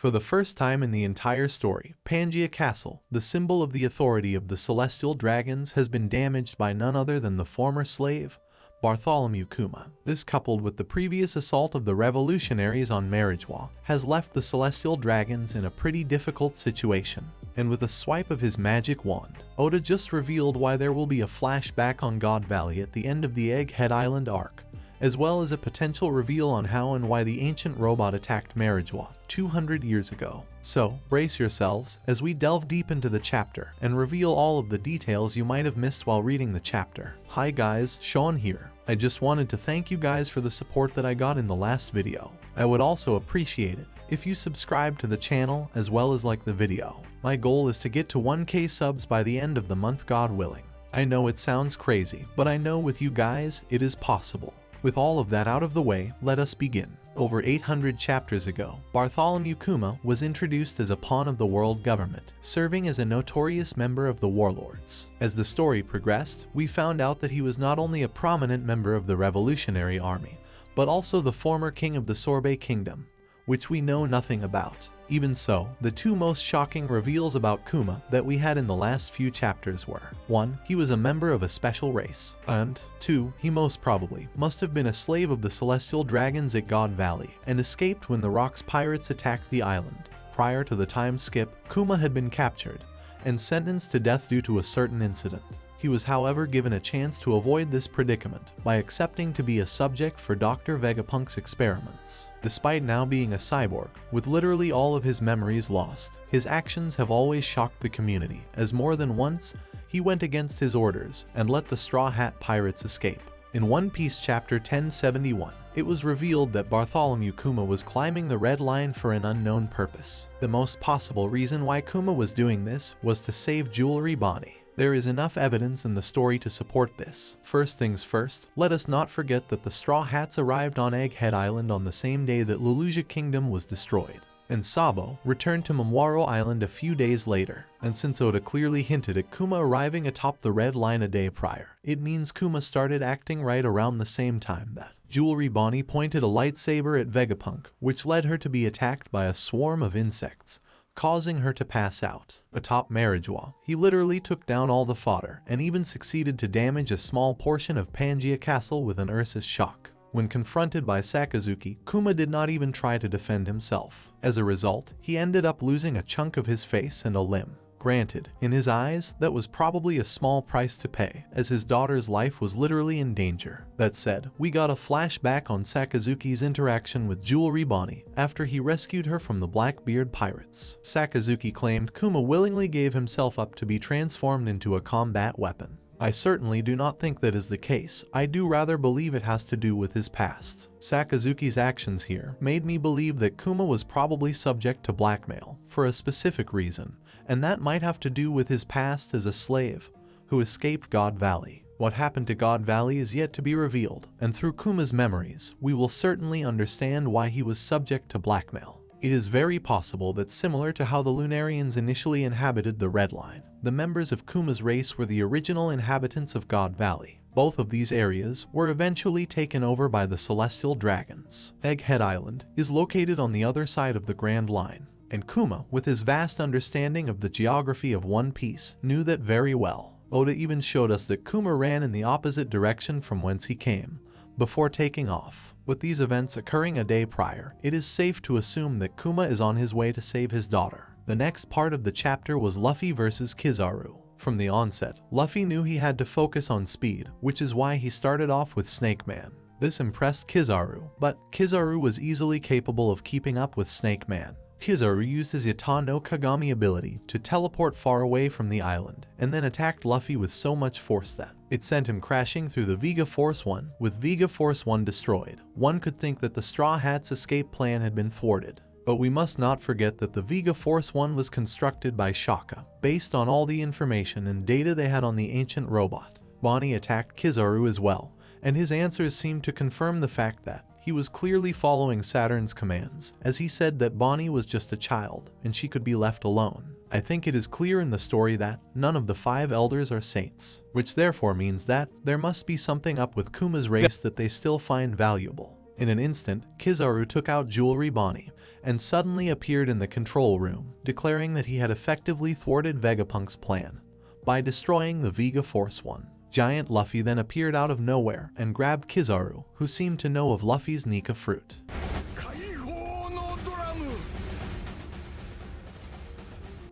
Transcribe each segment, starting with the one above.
For the first time in the entire story, Pangaea Castle, the symbol of the authority of the celestial dragons, has been damaged by none other than the former slave, Bartholomew Kuma. This, coupled with the previous assault of the revolutionaries on Marijois, has left the celestial dragons in a pretty difficult situation. And with a swipe of his magic wand, Oda just revealed why there will be a flashback on God Valley at the end of the Egghead Island arc, as well as a potential reveal on how and why the ancient robot attacked Marijois 200 years ago. So, brace yourselves as we delve deep into the chapter and reveal all of the details you might have missed while reading the chapter. Hi guys, Sean here. I just wanted to thank you guys for the support that I got in the last video. I would also appreciate it if you subscribe to the channel as well as like the video. My goal is to get to 1K subs by the end of the month, God willing. I know it sounds crazy, but I know with you guys it is possible. With all of that out of the way, let us begin. Over 800 chapters ago, Bartholomew Kuma was introduced as a pawn of the world government, serving as a notorious member of the warlords. As the story progressed, we found out that he was not only a prominent member of the revolutionary army, but also the former king of the Sorbet Kingdom, which we know nothing about. Even so, the two most shocking reveals about Kuma that we had in the last few chapters were: 1. He was a member of a special race, and 2. He most probably must have been a slave of the celestial dragons at God Valley and escaped when the Rocks pirates attacked the island. Prior to the time skip, Kuma had been captured and sentenced to death due to a certain incident. He was, however, given a chance to avoid this predicament by accepting to be a subject for Dr. Vegapunk's experiments. Despite now being a cyborg, with literally all of his memories lost, his actions have always shocked the community, as more than once, he went against his orders and let the Straw Hat pirates escape. In One Piece chapter 1071, it was revealed that Bartholomew Kuma was climbing the Red Line for an unknown purpose. The most possible reason why Kuma was doing this was to save jewelry Bonney. There is enough evidence in the story to support this. First things first, let us not forget that the Straw Hats arrived on Egghead Island on the same day that Lulusia Kingdom was destroyed, and Sabo returned to Momwaro Island a few days later. And since Oda clearly hinted at Kuma arriving atop the Red Line a day prior, it means Kuma started acting right around the same time that Jewelry Bonney pointed a lightsaber at Vegapunk, which led her to be attacked by a swarm of insects, causing her to pass out. Atop Marijois, he literally took down all the fodder and even succeeded to damage a small portion of Pangaea Castle with an Ursus shock. When confronted by Sakazuki, Kuma did not even try to defend himself. As a result, he ended up losing a chunk of his face and a limb. Granted, in his eyes, that was probably a small price to pay, as his daughter's life was literally in danger. That said, we got a flashback on Sakazuki's interaction with Jewelry Bonney after he rescued her from the Blackbeard pirates. Sakazuki claimed Kuma willingly gave himself up to be transformed into a combat weapon. I certainly do not think that is the case. I do rather believe it has to do with his past. Sakazuki's actions here made me believe that Kuma was probably subject to blackmail for a specific reason, and that might have to do with his past as a slave who escaped God Valley. What happened to God Valley is yet to be revealed, and through Kuma's memories, we will certainly understand why he was subject to blackmail. It is very possible that, similar to how the Lunarians initially inhabited the Red Line, the members of Kuma's race were the original inhabitants of God Valley. Both of these areas were eventually taken over by the Celestial Dragons. Egghead Island is located on the other side of the Grand Line, and Kuma, with his vast understanding of the geography of One Piece, knew that very well. Oda even showed us that Kuma ran in the opposite direction from whence he came, before taking off. With these events occurring a day prior, it is safe to assume that Kuma is on his way to save his daughter. The next part of the chapter was Luffy versus Kizaru. From the onset, Luffy knew he had to focus on speed, which is why he started off with Snake Man. This impressed Kizaru, but Kizaru was easily capable of keeping up with Snake Man. Kizaru used his Yata no Kagami ability to teleport far away from the island, and then attacked Luffy with so much force that it sent him crashing through the Vega Force 1. With Vega Force 1 destroyed, one could think that the Straw Hats' escape plan had been thwarted. But we must not forget that the Vega Force 1 was constructed by Shaka, based on all the information and data they had on the ancient robot. Bonney attacked Kizaru as well, and his answers seemed to confirm the fact that he was clearly following Saturn's commands, as he said that Bonney was just a child, and she could be left alone. I think it is clear in the story that none of the 5 elders are saints, which therefore means that there must be something up with Kuma's race that they still find valuable. In an instant, Kizaru took out Jewelry Bonney and suddenly appeared in the control room, declaring that he had effectively thwarted Vegapunk's plan by destroying the Vega Force 1. Giant Luffy then appeared out of nowhere and grabbed Kizaru, who seemed to know of Luffy's Nika fruit.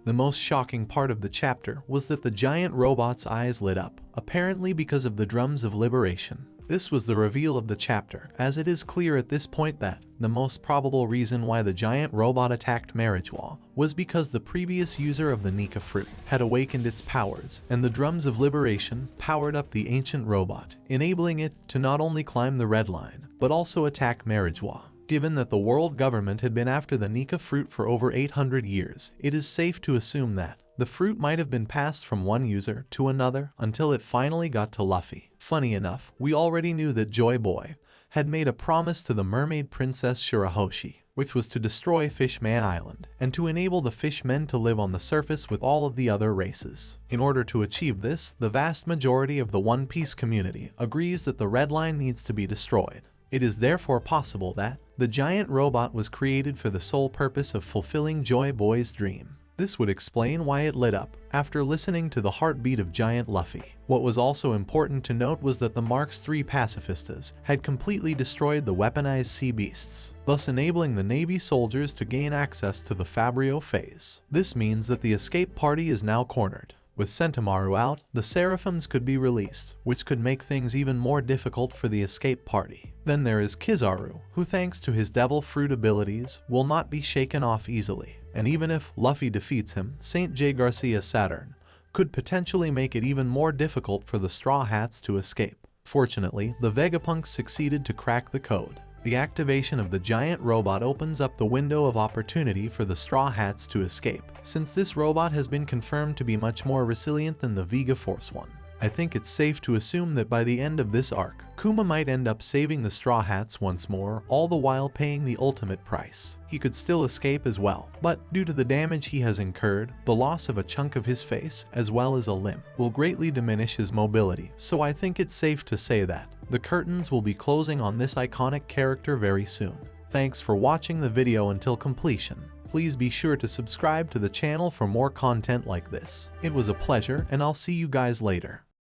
The most shocking part of the chapter was that the giant robot's eyes lit up, apparently because of the drums of liberation. This was the reveal of the chapter, as it is clear at this point that the most probable reason why the giant robot attacked Marijois was because the previous user of the Nika fruit had awakened its powers, and the drums of liberation powered up the ancient robot, enabling it to not only climb the red line, but also attack Marijois. Given that the world government had been after the Nika fruit for over 800 years, it is safe to assume that the fruit might have been passed from one user to another until it finally got to Luffy. Funny enough, we already knew that Joy Boy had made a promise to the mermaid princess Shirahoshi, which was to destroy Fishman Island and to enable the fishmen to live on the surface with all of the other races. In order to achieve this, the vast majority of the One Piece community agrees that the red line needs to be destroyed. It is therefore possible that the giant robot was created for the sole purpose of fulfilling Joy Boy's dream. This would explain why it lit up after listening to the heartbeat of giant Luffy. What was also important to note was that the Marks III pacifistas had completely destroyed the weaponized sea beasts, thus enabling the Navy soldiers to gain access to the Fabrio phase. This means that the escape party is now cornered. With Sentomaru out, the Seraphims could be released, which could make things even more difficult for the escape party. Then there is Kizaru, who thanks to his devil fruit abilities will not be shaken off easily. And even if Luffy defeats him, Saint J. Garcia Saturn could potentially make it even more difficult for the Straw Hats to escape. Fortunately, the Vegapunks succeeded to crack the code. The activation of the giant robot opens up the window of opportunity for the Straw Hats to escape, since this robot has been confirmed to be much more resilient than the Vega Force 1. I think it's safe to assume that by the end of this arc, Kuma might end up saving the Straw Hats once more, all the while paying the ultimate price. He could still escape as well, but due to the damage he has incurred, the loss of a chunk of his face as well as a limb will greatly diminish his mobility, so I think it's safe to say that the curtains will be closing on this iconic character very soon. Thanks for watching the video until completion. Please be sure to subscribe to the channel for more content like this. It was a pleasure, and I'll see you guys later.